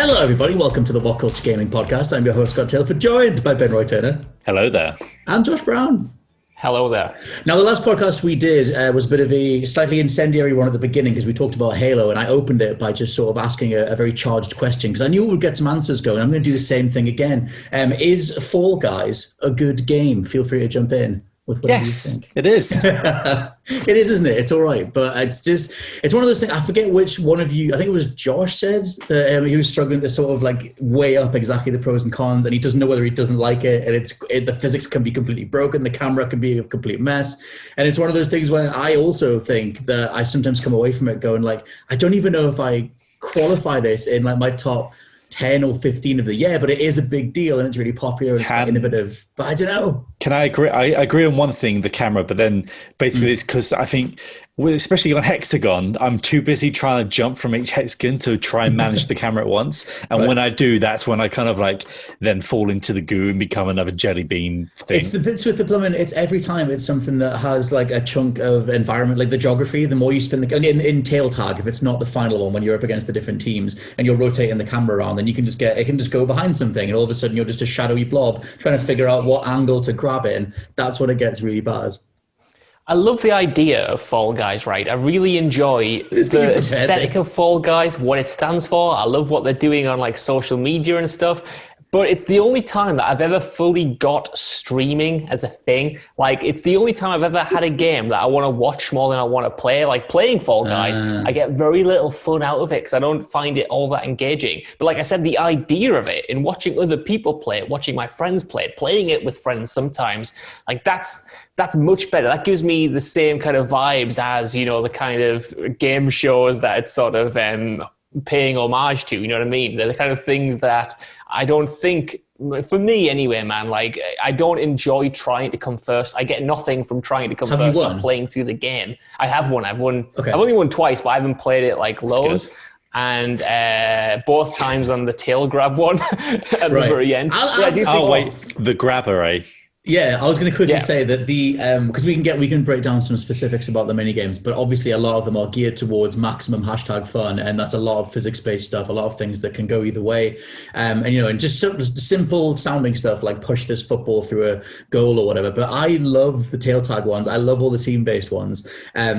Hello, everybody. Welcome to the WhatCulture Gaming Podcast. I'm your host, Scott Tilford, joined by Ben Roy Turner. Hello there. And Josh Brown. Hello there. Now, the last podcast we did was a bit of a slightly incendiary one at the beginning because we talked about Halo, and I opened it by just sort of asking a very charged question because I knew we would get some answers going. I'm going to do the same thing again. Is Fall Guys a good game? Feel free to jump in. With whatever you think. It is. It is, isn't it? It's all right. But it's one of those things. I forget which one of you, I think it was Josh said that he was struggling to sort of like weigh up exactly the pros and cons, and he doesn't know whether he doesn't like it. And the physics can be completely broken. The camera can be a complete mess. And it's one of those things where I also think that I sometimes come away from it going like, I don't even know if I qualify this in like my top 10 or 15 of the year, but it is a big deal and it's really popular and it's quite innovative. But I don't know. Can I agree? I agree on one thing, the camera, but then basically it's because I think, especially on Hexagon, I'm too busy trying to jump from each hexagon to try and manage the camera at once. And when I do, that's when I kind of like then fall into the goo and become another jelly bean thing. It's the bits with the plumbing. It's every time it's something that has like a chunk of environment, like the geography, the more you spin in tail tag, if it's not the final one, when you're up against the different teams and you're rotating the camera around, then you can just it can just go behind something and all of a sudden you're just a shadowy blob trying to figure out what angle to grab it in. That's when it gets really bad. I love the idea of Fall Guys, right? I really enjoy the aesthetic of Fall Guys, what it stands for. I love what they're doing on like social media and stuff. But it's the only time that I've ever fully got streaming as a thing. Like, it's the only time I've ever had a game that I want to watch more than I want to play. Like, playing Fall Guys, I get very little fun out of it because I don't find it all that engaging. But like I said, the idea of it and watching other people play it, watching my friends play it, playing it with friends sometimes, like that's much better. That gives me the same kind of vibes as, you know, the kind of game shows that it's sort of paying homage to, you know what I mean? They're the kind of things that I don't think, for me anyway, man, like I don't enjoy trying to come first. I get nothing from trying to come first or playing through the game. I have won. I've won. Okay. I've only won twice, but I haven't played it like loads. And both times on the tail grab one at the very end. The grabber, eh? Yeah, I was going to quickly say that because we can break down some specifics about the mini games, but obviously a lot of them are geared towards maximum #fun, and that's a lot of physics-based stuff, a lot of things that can go either way, and you know, and just simple sounding stuff like push this football through a goal or whatever. But I love the tail tag ones. I love all the team-based ones,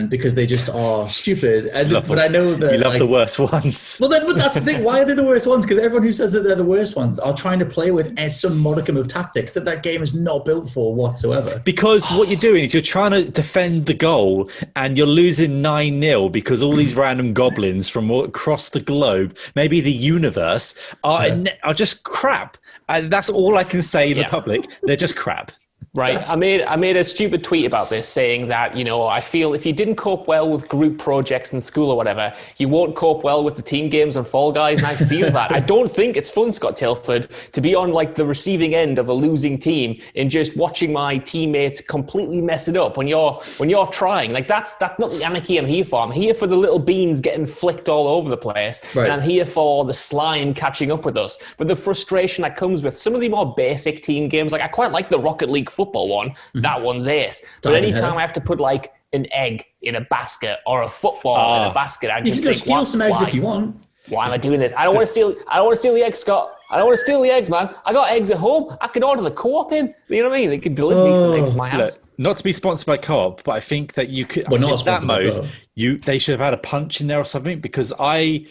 because they just are stupid. But I know that you love the worst ones. Well, but that's the thing. Why are they the worst ones? Because everyone who says that they're the worst ones are trying to play with some modicum of tactics that game is not built for whatsoever. Because what you're doing is you're trying to defend the goal and you're losing 9-0 because all these random goblins from across the globe, maybe the universe, are just crap. And that's all I can say in the public. They're just crap. Right. I made a stupid tweet about this saying that, you know, I feel if you didn't cope well with group projects in school or whatever, you won't cope well with the team games on Fall Guys. And I feel that. I don't think it's fun, Scott Tilford, to be on like the receiving end of a losing team and just watching my teammates completely mess it up when you're trying. Like that's not the anarchy I'm here for. I'm here for the little beans getting flicked all over the place. Right. And I'm here for the slime catching up with us. But the frustration that comes with some of the more basic team games, like I quite like the Rocket League football one. That one's ace. But anytime I have to put like an egg in a basket or a football in a basket, I just think, steal some eggs if you want. Why am I doing this? I don't want to steal the eggs, Scott. I don't want to steal the eggs, man. I got eggs at home. I can order the Co-op in. You know what I mean? They could deliver me some eggs to my house. Look, not to be sponsored by Co-op, but I think that you could. Well, not that mode. They should have had a punch in there or something, because as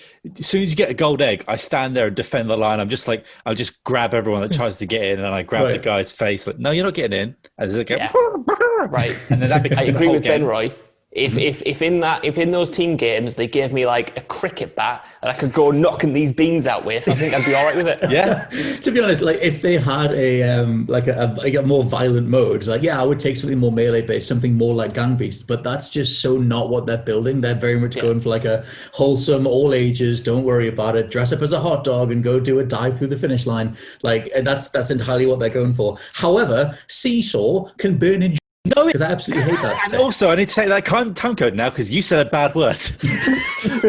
soon as you get a gold egg, I stand there and defend the line. I'm just like, I'll just grab everyone that tries to get in, and I grab the guy's face. Like, no, you're not getting in. And they go, right. And then that becomes I agree with game. Ben Roy. If in those team games they gave me like a cricket bat and I could go knocking these beans out with, I think I'd be all right with it. Yeah. To be honest, like if they had a more violent mode, like I would take something more melee based, something more like Gang Beast, but that's just so not what they're building. They're very much going for like a wholesome, all ages, don't worry about it, dress up as a hot dog and go do a dive through the finish line. Like that's entirely what they're going for. However, Seesaw can burn in. No, because I absolutely hate that. And also, I need to take that time code now because you said a bad word.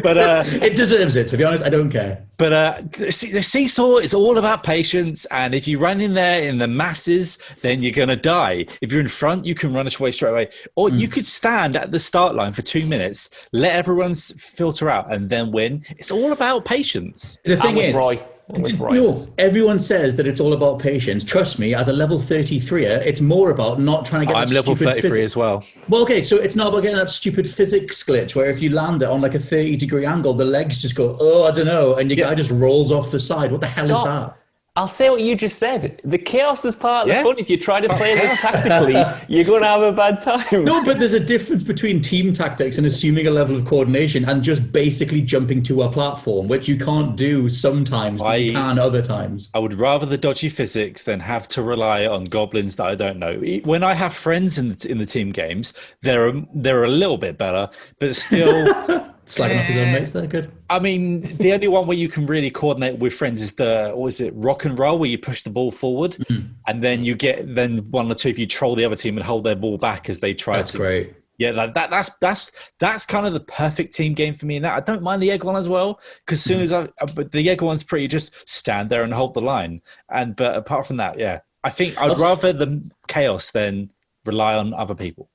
But it deserves it. To be honest, I don't care. But the Seesaw is all about patience, and if you run in there in the masses, then you're going to die. If you're in front, you can run away straight away. Or you could stand at the start line for 2 minutes, let everyone filter out, and then win. It's all about patience. The thing is, Roy. No, everyone says that it's all about patience. Trust me, as a level 33er, it's more about not trying to get I'm level 33 as well. Well, okay, so it's not about getting that stupid physics glitch where if you land it on like a 30-degree angle, the legs just go, oh, I don't know, and your guy just rolls off the side. What the hell is that? I'll say what you just said. The chaos is part of the fun. If you try to play this tactically, you're going to have a bad time. No, but there's a difference between team tactics and assuming a level of coordination and just basically jumping to a platform, which you can't do sometimes, but you can other times. I would rather the dodgy physics than have to rely on goblins that I don't know. When I have friends in the team games, they're a little bit better, but still... Slagging off his own mates, they're good. I mean, the only one where you can really coordinate with friends is rock and roll, where you push the ball forward, and then you get one or two of you troll the other team and hold their ball back as they try to. That's great. Yeah, like that's kind of the perfect team game for me. In that I don't mind the egg one as well, because as soon as but the egg one's pretty just stand there and hold the line. But apart from that, yeah, I think I'd rather the chaos than rely on other people.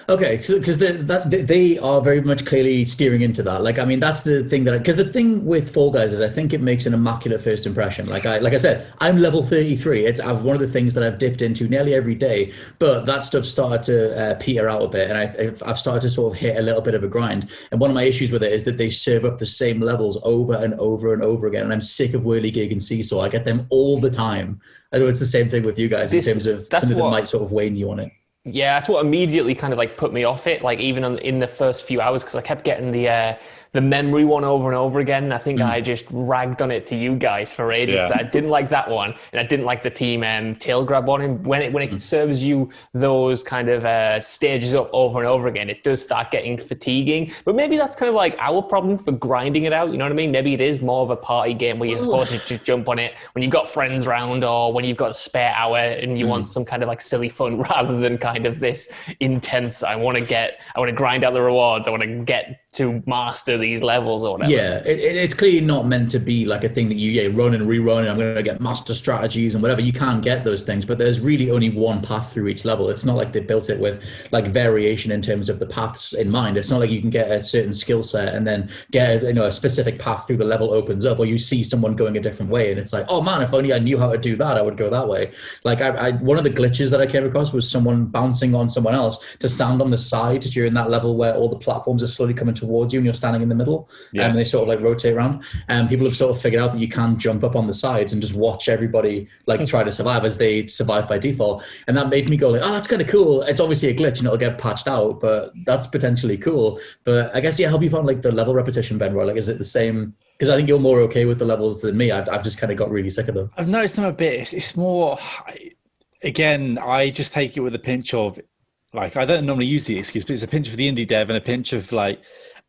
Okay, so because they are very much clearly steering into that. Like, I mean, that's the thing because the thing with Fall Guys is I think it makes an immaculate first impression. Like I said, I'm level 33. It's one of the things that I've dipped into nearly every day, but that stuff started to peter out a bit, and I've started to sort of hit a little bit of a grind. And one of my issues with it is that they serve up the same levels over and over and over again, and I'm sick of whirligig and seesaw. I get them all the time. I know it's the same thing with you guys in terms of something that might sort of wane you on it. Yeah, that's what immediately kind of like put me off it. Like even in the first few hours, because I kept getting the memory one over and over again. And I think I just ragged on it to you guys for ages. Yeah. I didn't like that one, and I didn't like the team tail grab one. And when it serves you those kind of stages up over and over again, it does start getting fatiguing. But maybe that's kind of like our problem for grinding it out. You know what I mean? Maybe it is more of a party game where you're supposed to just jump on it when you've got friends round, or when you've got a spare hour and you want some kind of like silly fun rather than kind of this intense. I want to grind out the rewards. I want to get to master these levels or whatever. Yeah, it's clearly not meant to be like a thing that you run and rerun and I'm going to get master strategies and whatever. You can get those things, but there's really only one path through each level. It's not like they built it with like variation in terms of the paths in mind. It's not like you can get a certain skill set and then get a specific path through the level opens up, or you see someone going a different way and it's like, oh man, if only I knew how to do that, I would go that way. Like one of the glitches that I came across was someone bouncing on someone else to stand on the side during that level where all the platforms are slowly coming towards you and you're standing in the middle, and they sort of like rotate around. And people have sort of figured out that you can jump up on the sides and just watch everybody like try to survive as they survive by default. And that made me go like, oh, that's kind of cool. It's obviously a glitch and it'll get patched out, but that's potentially cool. But I guess, have you found like the level repetition, Ben? Like, is it the same? Because I think you're more okay with the levels than me. I've just kind of got really sick of them. I've noticed them a bit. It's more, again, I just take it with a pinch of, like, I don't normally use the excuse, but it's a pinch of the indie dev and a pinch of like,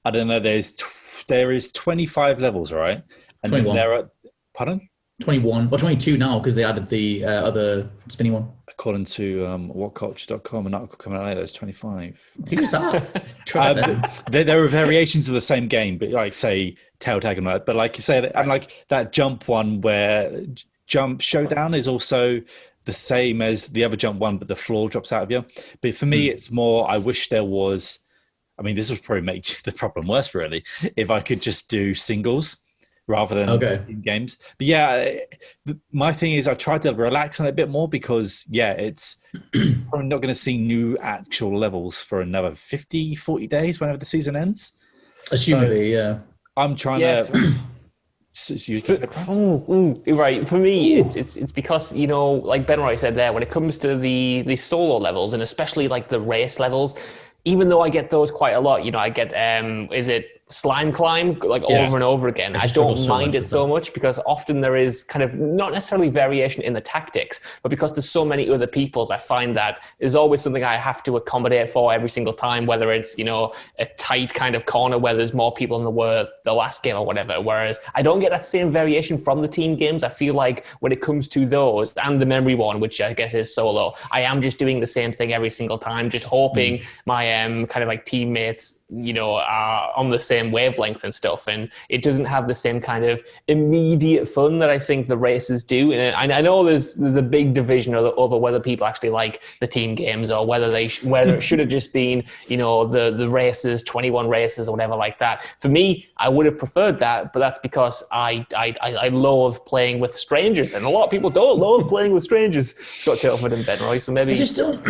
I don't know, there is 25 levels, right? And 21. Then there are, pardon? 21, or 22 now because they added the other spinny one. According to WhatCulture.com, an article coming out later, there's 25. Who's that? There are variations of the same game, but like say Tail Tag and that. But like you say, and like that jump one where Jump Showdown is also the same as the other jump one, but the floor drops out of you. But for me, it's more, I wish there was, I mean, this would probably make the problem worse, really, if I could just do singles rather than in games. But yeah, my thing is I try to relax on it a bit more because, it's probably not going to see new actual levels for another 50, 40 days whenever the season ends. Assumedly, yeah. I'm trying to... Right. For me, it's because, like Ben Roy said there, when it comes to the solo levels and especially like the race levels, even though I get those quite a lot, I get, is it Slime Climb, like over and over again. I don't mind it so much because often there is kind of not necessarily variation in the tactics, but because there's so many other peoples, I find that there's always something I have to accommodate for every single time, whether it's, a tight kind of corner where there's more people than there were the last game or whatever. Whereas I don't get that same variation from the team games. I feel like when it comes to those and the memory one, which I guess is solo, I am just doing the same thing every single time, just hoping my kind of like teammates, are on the same same wavelength and stuff, and it doesn't have the same kind of immediate fun that I think the races do. And I know there's a big division over whether people actually like the team games or whether it should have just been, you know, the races, 21 races or whatever like that. For me, I would have preferred that, but that's because I love playing with strangers, and a lot of people don't love playing with strangers. Scott Tilford and Ben Roy, so maybe I just don't.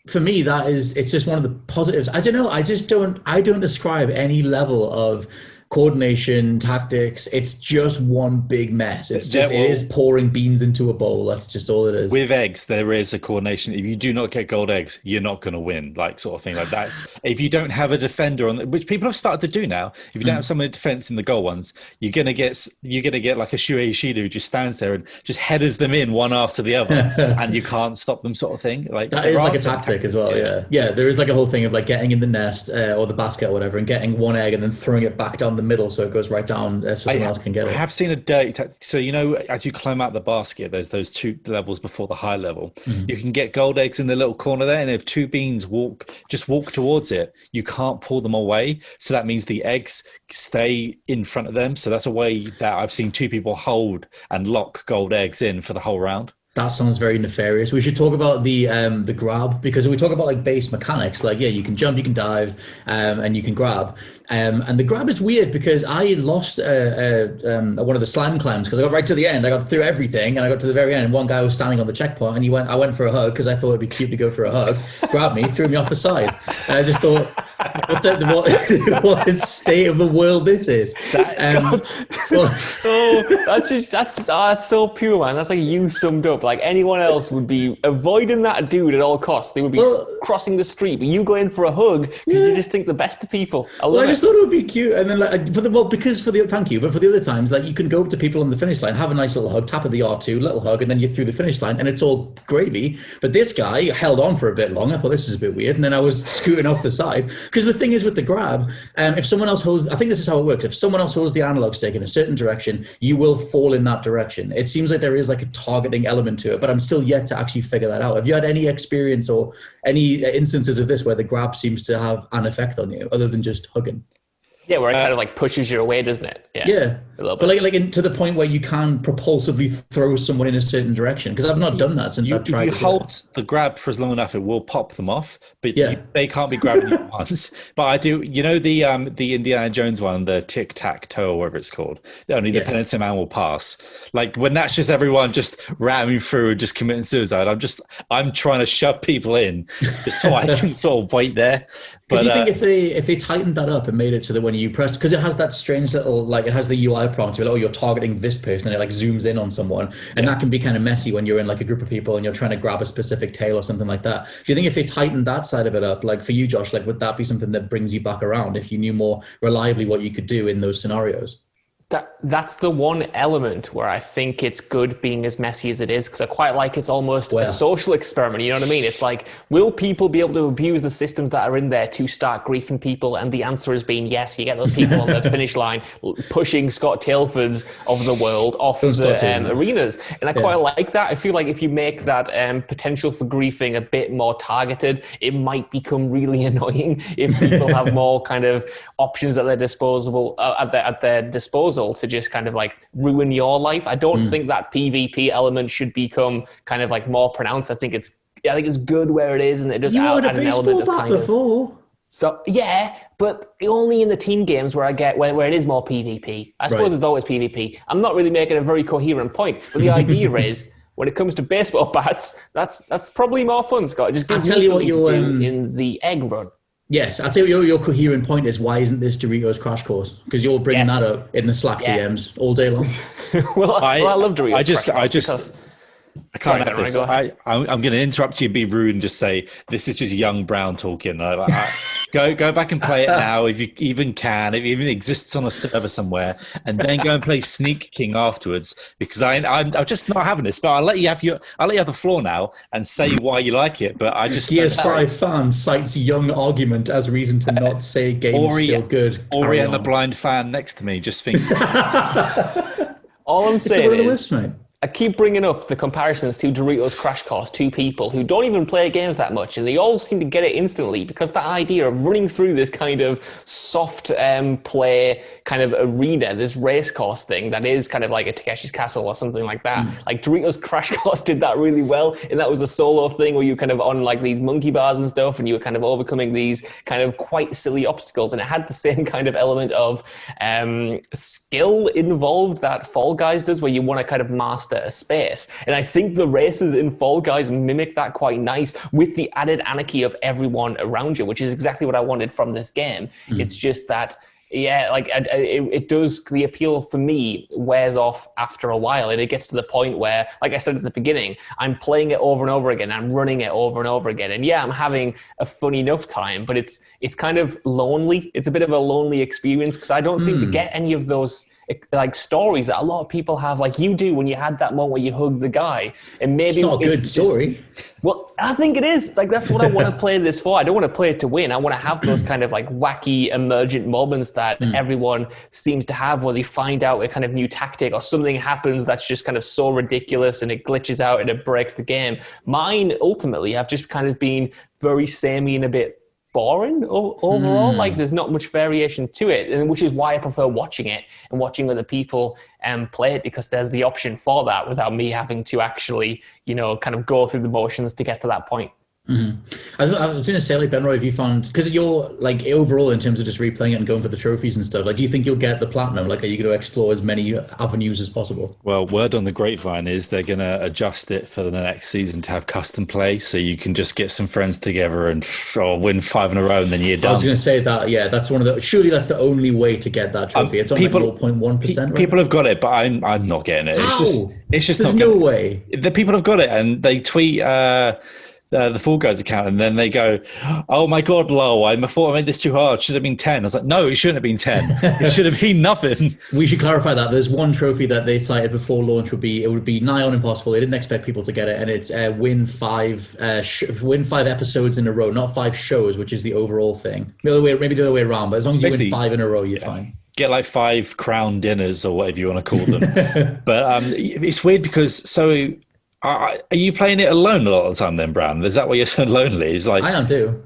For me, it's just one of the positives. I don't know. I don't describe any level of coordination, tactics. It's just one big mess. It is pouring beans into a bowl. That's just all it is. With eggs, there is a coordination. If you do not get gold eggs, you're not going to win, like sort of thing. Like that's if you don't have a defender on, which people have started to do now. If you don't have someone in defense in the goal ones, you're gonna get like a Shuei Ishida who just stands there and just headers them in one after the other, and you can't stop them, sort of thing. Like that is like a tactic as well. Yeah. There is like a whole thing of like getting in the nest or the basket or whatever, and getting one egg and then throwing it back down the middle so it goes right down so someone else can get it. I have seen a dirty tactic. So, you know, as you climb out the basket, there's those 2 levels before the high level. You can get gold eggs in the little corner there, and if 2 beans walk towards it, you can't pull them away. So that means the eggs stay in front of them. So that's a way that I've seen 2 people hold and lock gold eggs in for the whole round. That sounds very nefarious. We should talk about the grab, because we talk about like base mechanics, like you can jump, you can dive, and you can grab. And the grab is weird because I lost one of the slime climbs because I got right to the end. I got through everything and I got to the very end. And one guy was standing on the checkpoint, and I went for a hug because I thought it'd be cute to go for a hug. Grabbed me, threw me off the side, and I just thought, what state of the world this is. That's so pure, man. That's like you summed up. Like anyone else would be avoiding that dude at all costs. They would be crossing the street, but you go in for a hug because you just think the best of people. I just thought it would be cute, and then thank you. But for the other times, like you can go up to people on the finish line, have a nice little hug, tap of the R2, little hug, and then you're through the finish line, and it's all gravy. But this guy held on for a bit long. I thought this is a bit weird, and then I was scooting off the side. Because the thing is with the grab, if someone else holds, I think this is how it works. If someone else holds the analog stick in a certain direction, you will fall in that direction. It seems like there is like a targeting element to it, but I'm still yet to actually figure that out. Have you had any experience or any instances of this where the grab seems to have an effect on you other than just hugging? Yeah, where it kind of like pushes you away, doesn't it? Yeah. But to the point where you can propulsively throw someone in a certain direction. Because I've not done that since I've tried. If you hold the grab for as long enough, it will pop them off. But they can't be grabbing you once. But I do. You know the Indiana Jones one, the tic tac toe, or whatever it's called. Only the penitent man will pass. Like when that's just everyone just ramming through and just committing suicide. I'm trying to shove people in just so I can sort of wait there. But do you think if they tightened that up and made it so that when you press, because it has that strange little, like it has the UI prompt where you're targeting this person, and it like zooms in on someone, and that can be kind of messy when you're in like a group of people and you're trying to grab a specific tail or something like that. Do you think if they tightened that side of it up, like for you, Josh, like would that be something that brings you back around if you knew more reliably what you could do in those scenarios? That's the one element where I think it's good being as messy as it is, because I quite like it's almost a social experiment, you know what I mean? It's like, will people be able to abuse the systems that are in there to start griefing people? And the answer has been yes. You get those people on the finish line pushing Scott Tailfords of the world off the arenas. And I quite like that. I feel like if you make that potential for griefing a bit more targeted, it might become really annoying if people have more kind of options at their disposal, to just kind of like ruin your life. I don't think that PvP element should become kind of like more pronounced. I think it's good where it is, and it does add an element of kind of. So yeah, but only in the team games where I get where it is more PvP. I suppose there's always PvP. I'm not really making a very coherent point, but the idea is, when it comes to baseball bats, that's probably more fun, Scott. It just gives me something to do in the egg run. Yes, I'll tell you your coherent point is, why isn't this Doritos Crash Course? Because you're bringing that up in the Slack DMs all day long. I love Doritos. I can't have this. I'm going to interrupt you and be rude and just say, this is just young Brown talking. Go back and play it now if you even can, if it even exists on a server somewhere, and then go and play Sneak King afterwards, because I'm just not having this. But I'll let you have the floor now and say why you like it. But I just PS5 fan cites young argument as reason to not say game's still good. Ori and the blind fan next to me just thinks. All I'm saying is, I keep bringing up the comparisons to Doritos Crash Course, two people who don't even play games that much, and they all seem to get it instantly, because that idea of running through this kind of soft play kind of arena, this race course thing that is kind of like a Takeshi's Castle or something like that. Like Doritos Crash Course did that really well, and that was a solo thing where you were kind of on like these monkey bars and stuff, and you were kind of overcoming these kind of quite silly obstacles, and it had the same kind of element of skill involved that Fall Guys does, where you want to kind of master a space. And I think the races in Fall Guys mimic that quite nice, with the added anarchy of everyone around you, which is exactly what I wanted from this game. It's just that, yeah, like it does, the appeal for me wears off after a while, and it gets to the point where, like I said at the beginning, I'm playing it over and over again, I'm running it over and over again, and yeah, I'm having a fun enough time, but it's kind of lonely. It's a bit of a lonely experience, because I don't seem to get any of those like stories that a lot of people have, like you do when you had that moment where you hugged the guy. And maybe it's not a good story. Well, I think it is. Like, that's what I want to play this for. I don't want to play it to win. I want to have those kind of like wacky emergent moments that everyone seems to have, where they find out a kind of new tactic or something happens that's just kind of so ridiculous and it glitches out and it breaks the game. Mine ultimately have just kind of been very samey and a bit boring overall. Like, there's not much variation to it, and which is why I prefer watching it and watching other people play it, because there's the option for that without me having to actually, kind of go through the motions to get to that point. I was going to say, like, Ben Roy, have you found, because you're like overall in terms of just replaying it and going for the trophies and stuff, like, do you think you'll get the platinum? Like, are you going to explore as many avenues as possible? Well, word on the grapevine is they're going to adjust it for the next season to have custom play, so you can just get some friends together and win 5 in a row, and then you're done. I was going to say that, yeah, that's one of the, surely that's the only way to get that trophy. It's on like 0.1%. Right? People have got it, but I'm not getting it. How? It's just there's not no way. The people have got it, and they tweet the Fall Guys account, and then they go, "Oh my god, lol, I thought I made this too hard. Should have been 10." I was like, no, it shouldn't have been 10. It should have been nothing. We should clarify that. There's one trophy that they cited before launch would be nigh on impossible. They didn't expect people to get it, and it's win 5 episodes in a row, not 5 shows, which is the overall thing. Maybe the other way around, but as long as you win 5 in a row, you're fine. Get like 5 crown dinners or whatever you want to call them. But it's weird because are you playing it alone a lot of the time then, Bram? Is that why you're so lonely? It's like, I am too.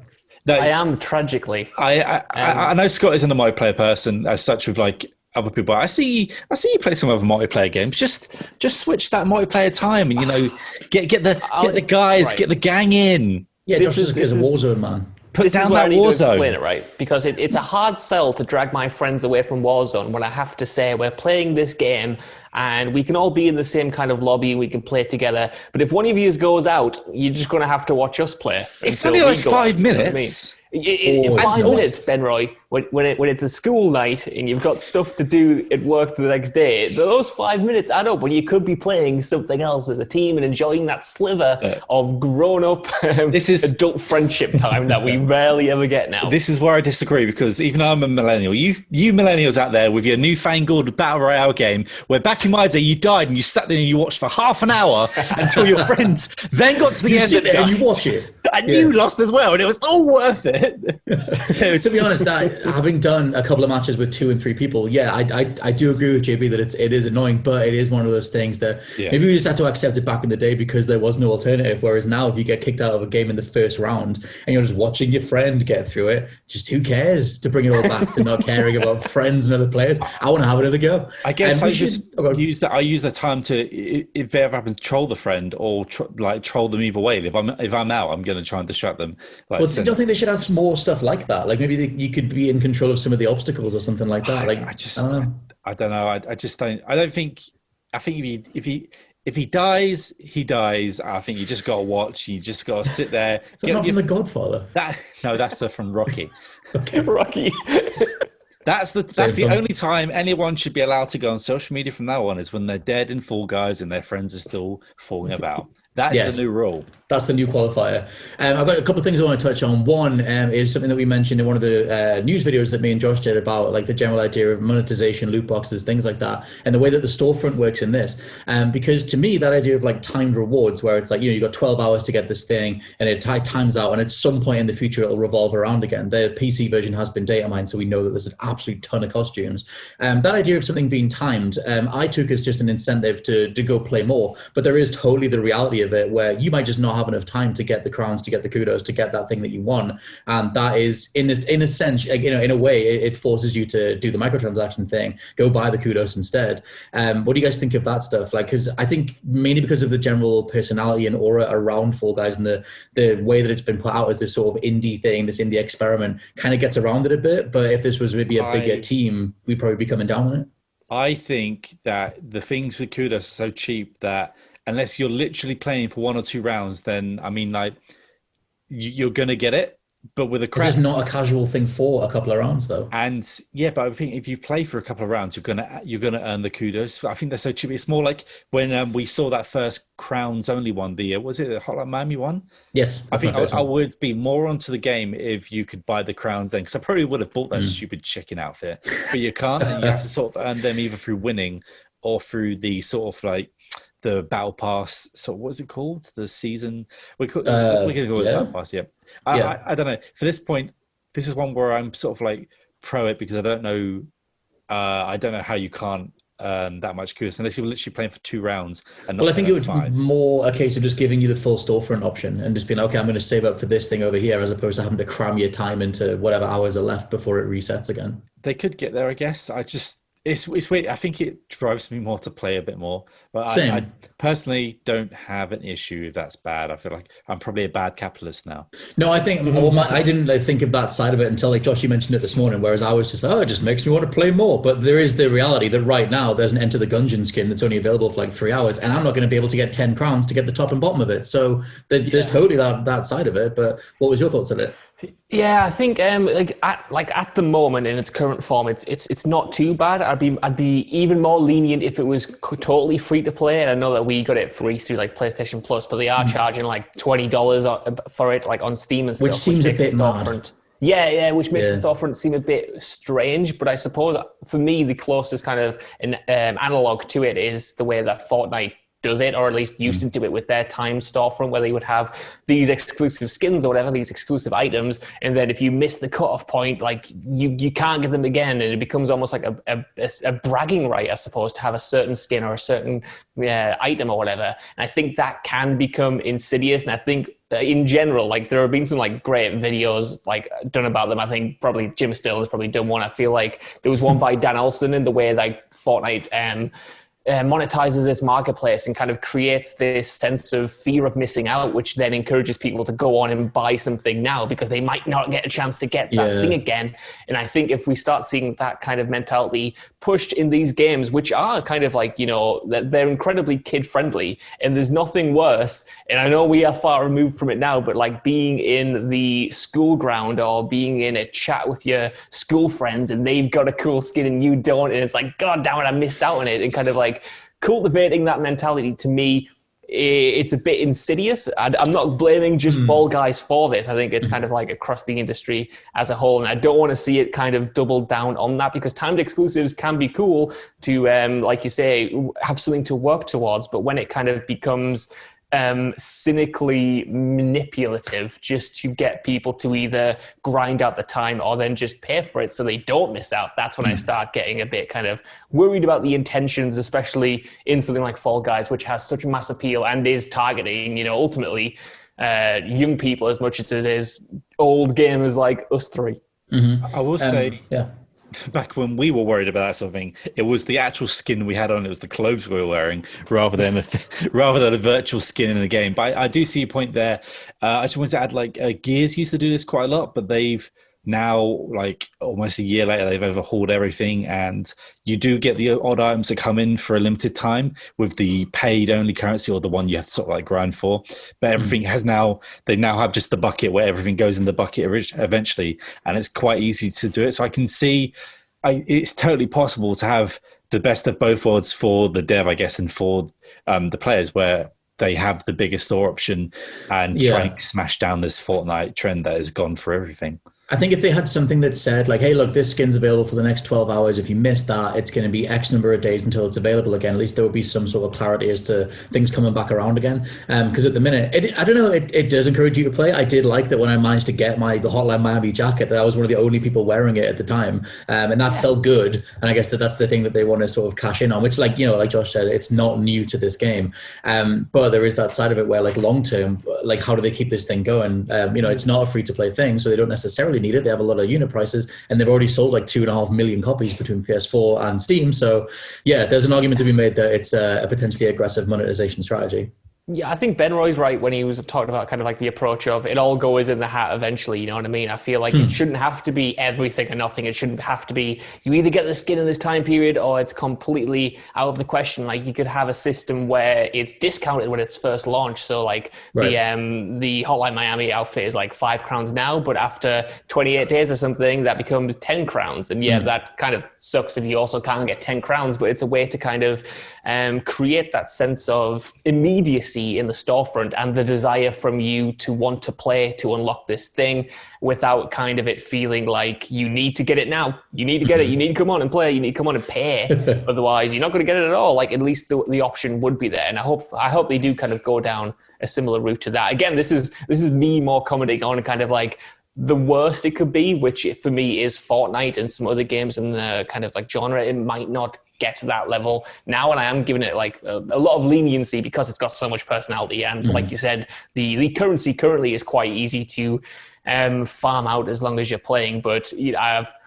I am, tragically. I know Scott isn't a multiplayer person as such with like other people. I see you play some other multiplayer games. Just switch that multiplayer time and get the guys, right. Get the gang in. Yeah, Josh is a Warzone man. Put down that Warzone. Explain it, right? Because it's a hard sell to drag my friends away from Warzone when I have to say we're playing this game and we can all be in the same kind of lobby, we can play together. But if one of you goes out, you're just going to have to watch us play. It's only like 5 minutes. 5 minutes, Ben Roy, when it's a school night and you've got stuff to do at work the next day, those 5 minutes add up when you could be playing something else as a team and enjoying that sliver of grown-up adult friendship time that we rarely ever get now. This is where I disagree, because even though I'm a millennial, you millennials out there with your newfangled Battle Royale game, where back in my day you died and you sat there and you watched for half an hour until your friends then got to the end of it and you watch it. And you lost as well, and it was all worth it. To be honest, having done a couple of matches with 2 and 3 people, I do agree with JB that it is annoying, but it is one of those things that maybe we just had to accept it back in the day because there was no alternative. Whereas now, if you get kicked out of a game in the first round and you're just watching your friend get through it, just who cares to bring it all back to not caring about friends and other players? I want to have another go. I guess I use the time to, if it ever happens, troll the friend or troll them either way. If I'm out, I'm going to try and distract them. Well, I don't think they should have more stuff like that. Like maybe you could be in control of some of the obstacles or something like that. Like I don't know. I just don't. I don't think. I think if he dies, he dies. I think you just got to watch. You just got to sit there. Is that not from The Godfather? That's from Rocky. Okay, Rocky. That's the only time anyone should be allowed to go on social media from now on is when they're dead in Fall Guys and their friends are still falling about. That is the new rule. That's the new qualifier. I've got a couple of things I want to touch on. One is something that we mentioned in one of the news videos that me and Josh did about like the general idea of monetization, loot boxes, things like that, and the way that the storefront works in this. Because to me, that idea of like timed rewards, where it's like, you got 12 hours to get this thing and it times out, and at some point in the future, it'll revolve around again. The PC version has been data mined, so we know that there's an absolute ton of costumes. That idea of something being timed, I took as just an incentive to go play more, but there is totally the reality of it where you might just not have enough time to get the crowns, to get the kudos, to get that thing that you want. And that is, in a sense, in a way, it forces you to do the microtransaction thing, go buy the kudos instead. What do you guys think of that stuff? Like, because I think mainly because of the general personality and aura around Fall Guys and the way that it's been put out as this sort of indie thing, this indie experiment, kind of gets around it a bit. But if this was maybe a bigger team, we'd probably be coming down on it. I think that the things with kudos are so cheap that unless you're literally playing for 1 or 2 rounds, then I mean, like, you're gonna get it. But with a crowd, this is not a casual thing for a couple of rounds, though. And yeah, but I think if you play for a couple of rounds, you're gonna earn the kudos. I think they're so cheap. It's more like when we saw that first crowns only one. Was it the Hotline Miami one? Yes, I think I would be more onto the game if you could buy the crowns then, because I probably would have bought that stupid chicken outfit, but you can't, and you have to sort of earn them either through winning or through the sort of like the battle pass. So what's it called? The season? We can call it battle pass. Yeah. I don't know. For this point, this is one where I'm sort of like pro it because I don't know how you can't earn that much kudos unless you're literally playing for 2 rounds. And I think it would be more a case of just giving you the full storefront option and just being, okay, I'm going to save up for this thing over here, as opposed to having to cram your time into whatever hours are left before it resets again. They could get there, I guess. It's weird. I think it drives me more to play a bit more. But I personally don't have an issue if that's bad. I feel like I'm probably a bad capitalist now. No, I think I didn't think of that side of it until like Josh, you mentioned it this morning, whereas I was just, it just makes me want to play more. But there is the reality that right now there's an Enter the Gungeon skin that's only available for like 3 hours, and I'm not going to be able to get 10 crowns to get the top and bottom of it. So there's totally that side of it. But what was your thoughts on it? Yeah, I think at the moment in its current form, it's not too bad. I'd be even more lenient if it was totally free to play. And I know that we got it free through like PlayStation Plus, but they are charging like $20 for it, like on Steam and stuff, which seems a bit mad. Yeah, which makes the storefront seem a bit strange. But I suppose for me, the closest kind of an analog to it is the way that Fortnite does it, or at least used to do it with their time storefront, where they would have these exclusive skins or whatever, these exclusive items, and then if you miss the cutoff point, like you can't get them again, and it becomes almost like a bragging right, I suppose, to have a certain skin or a certain item or whatever. And I think that can become insidious, and I think in general, like there have been some like great videos like done about them. I think probably Jim Sterling has probably done one. I feel like there was one by Dan Olsen in the way like Fortnite monetizes its marketplace and kind of creates this sense of fear of missing out, which then encourages people to go on and buy something now because they might not get a chance to get that thing again. And I think if we start seeing that kind of mentality pushed in these games, which are kind of like, they're incredibly kid friendly, and there's nothing worse. And I know we are far removed from it now, but like being in the school ground or being in a chat with your school friends and they've got a cool skin and you don't, and it's like, God damn it, I missed out on it. And kind of like cultivating that mentality, to me, it's a bit insidious. I'm not blaming just Fall Guys for this. I think it's kind of like across the industry as a whole. And I don't want to see it kind of double down on that, because timed exclusives can be cool to, like you say, have something to work towards. But when it kind of becomes cynically manipulative just to get people to either grind out the time or then just pay for it so they don't miss out, that's when I start getting a bit kind of worried about the intentions, especially in something like Fall Guys, which has such mass appeal and is targeting, ultimately young people as much as it is old gamers like us three. I will say, back when we were worried about that sort of thing, it was the actual skin we had on. It was the clothes we were wearing rather than a virtual skin in the game. But I do see your point there. I just wanted to add, like, Gears used to do this quite a lot, but they've now, like almost a year later, they've overhauled everything, and you do get the odd items that come in for a limited time with the paid only currency, or the one you have to sort of like grind for. But everything they now have just the bucket where everything goes in the bucket eventually, and it's quite easy to do it. So I can see it's totally possible to have the best of both worlds for the dev, I guess, and for the players, where they have the bigger store option and try and smash down this Fortnite trend that has gone for everything. I think if they had something that said, like, hey, look, this skin's available for the next 12 hours. If you miss that, it's going to be X number of days until it's available again. At least there would be some sort of clarity as to things coming back around again. Because at the minute, I don't know, it does encourage you to play. I did like that when I managed to get the Hotline Miami jacket, that I was one of the only people wearing it at the time. And that felt good. And I guess that's the thing that they want to sort of cash in on, which, like, like Josh said, it's not new to this game. But there is that side of it where, like, long term, like, how do they keep this thing going? It's not a free-to-play thing, so they don't necessarily need it. They have a lot of unit prices, and they've already sold like 2.5 million copies between PS4 and Steam. So yeah, there's an argument to be made that it's a potentially aggressive monetization strategy. Yeah, I think Ben Roy's right when he was talking about kind of like the approach of it all goes in the hat eventually, you know what I mean? I feel like it shouldn't have to be everything or nothing. It shouldn't have to be, you either get the skin in this time period or it's completely out of the question. Like, you could have a system where it's discounted when it's first launched. So like the Hotline Miami outfit is like 5 crowns now, but after 28 days or something, that becomes 10 crowns. And that kind of sucks if you also can't get 10 crowns, but it's a way to kind of create that sense of immediacy in the storefront and the desire from you to want to play to unlock this thing without kind of it feeling like you need to get it now. You need to get it. You need to come on and play. You need to come on and pay. Otherwise, you're not going to get it at all. Like, at least the option would be there. And I hope they do kind of go down a similar route to that. Again, this is me more commenting on kind of like the worst it could be, which for me is Fortnite and some other games in the kind of like genre. It might not get to that level now, and I am giving it like a lot of leniency because it's got so much personality. And like you said, the currency currently is quite easy to farm out as long as you're playing. But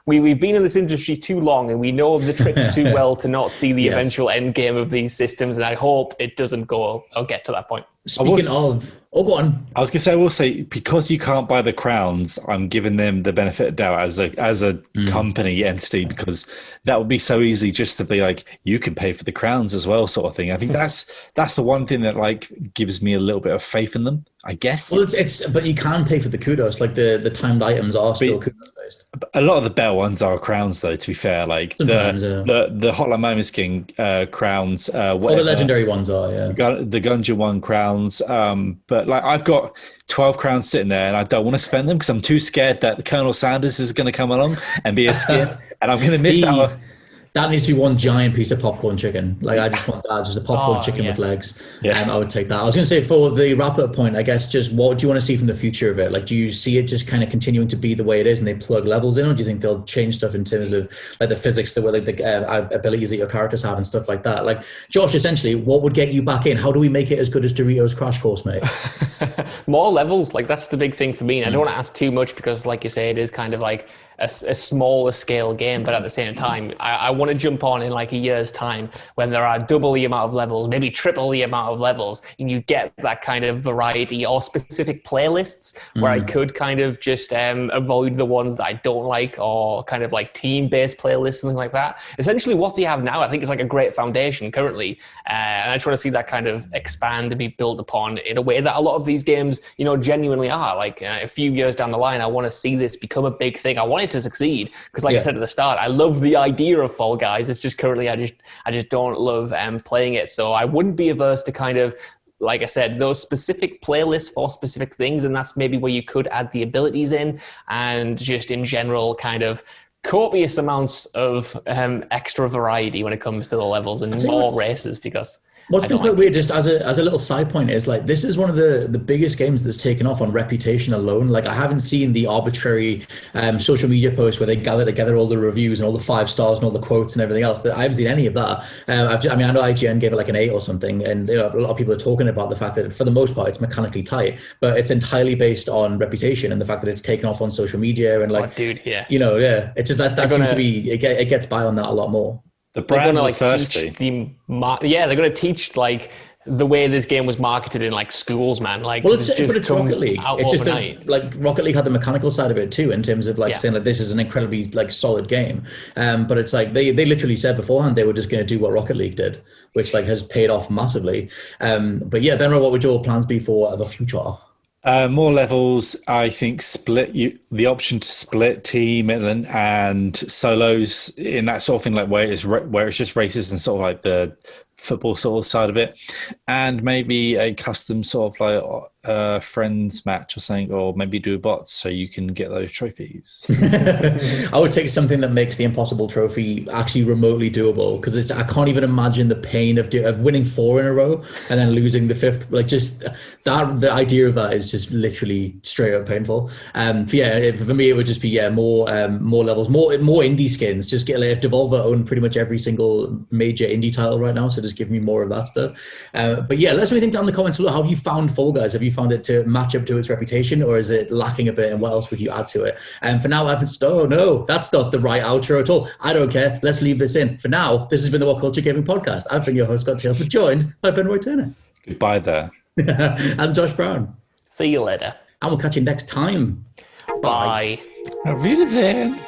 we've been in this industry too long, and we know the tricks too well to not see the eventual end game of these systems. And I hope it doesn't go or get to that point. Speaking of, go on. I was going to say, I will say, because you can't buy the crowns, I'm giving them the benefit of doubt as a company entity, because that would be so easy just to be like, you can pay for the crowns as well, sort of thing. I think that's the one thing that like gives me a little bit of faith in them, I guess. Well, but you can pay for the kudos. Like the timed items are still kudos based. A lot of the better ones are crowns, though. To be fair, like the Hotline Miami skin crowns, all the legendary ones are, the Gunja one crowns. But like, I've got 12 crowns sitting there, and I don't want to spend them because I'm too scared that Colonel Sanders is going to come along and be a skin, and I'm going to miss out. That needs to be one giant piece of popcorn chicken. Like, I just want that, just a popcorn chicken with legs. Yeah. And I would take that. I was going to say, for the wrap-up point, I guess, just what do you want to see from the future of it? Like, do you see it just kind of continuing to be the way it is and they plug levels in, or do you think they'll change stuff in terms of like the physics, the way, like the abilities that your characters have and stuff like that? Like, Josh, essentially, what would get you back in? How do we make it as good as Doritos Crash Course, mate? More levels. Like, that's the big thing for me. And I don't want to ask too much because, like you say, it is kind of like a smaller scale game, but at the same time, I want to jump on in like a year's time when there are double the amount of levels, maybe triple the amount of levels, and you get that kind of variety or specific playlists where I could kind of just avoid the ones that I don't like, or kind of like team-based playlists, something like that. Essentially what they have now, I think, is like a great foundation currently, and I just want to see that kind of expand and be built upon in a way that a lot of these games, genuinely are. Like a few years down the line, I want to see this become a big thing. I want it to succeed because, like I said at the start, I love the idea of Fall Guys. It's just currently I just don't love playing it. So I wouldn't be averse to kind of, like I said, those specific playlists for specific things, and that's maybe where you could add the abilities in, and just in general kind of copious amounts of extra variety when it comes to the levels and more races, because what's been quite weird, just as a little side point, is like, this is one of the biggest games that's taken off on reputation alone. Like, I haven't seen the arbitrary social media posts where they gather together all the reviews and all the 5 stars and all the quotes and everything else. I haven't seen any of that. I know IGN gave it like an 8 or something, and a lot of people are talking about the fact that for the most part it's mechanically tight, but it's entirely based on reputation and the fact that it's taken off on social media and like, it's just that seems to be it gets by on that a lot more. The brands are thirsty. They're going to teach like the way this game was marketed in like schools, man. Like, well, it's Rocket League. It's just that, like, Rocket League had the mechanical side of it too, in terms of like saying that this is an incredibly like solid game. But it's like they literally said beforehand they were just going to do what Rocket League did, which like has paid off massively. But yeah, Ben, what would your plans be for the future? More levels. I think the option to split team and solos in that sort of thing, like where it's just races and sort of like the football sort of side of it, and maybe a custom sort of like friends match or something, or maybe do bots so you can get those trophies. I would take something that makes the impossible trophy actually remotely doable, because I can't even imagine the pain of winning 4 in a row and then losing the 5th. Like, just that, the idea of that is just literally straight up painful. For me, it would just be more levels, more indie skins. Just get, like, Devolver own pretty much every single major indie title right now, so just give me more of that stuff. But yeah, let us know what you think down in the comments. How have you found Fall Guys? Have you found it to match up to its reputation, or is it lacking a bit, and what else would you add to it? And for now, oh no, that's not the right outro at all. I don't care. Let's leave this in. For now, this has been the WhatCulture Gaming Podcast. I've been your host, Scott Taylor, joined by Ben Roy Turner. Goodbye there. And Josh Brown. See you later. And we'll catch you next time. Bye. Auf Wiedersehen.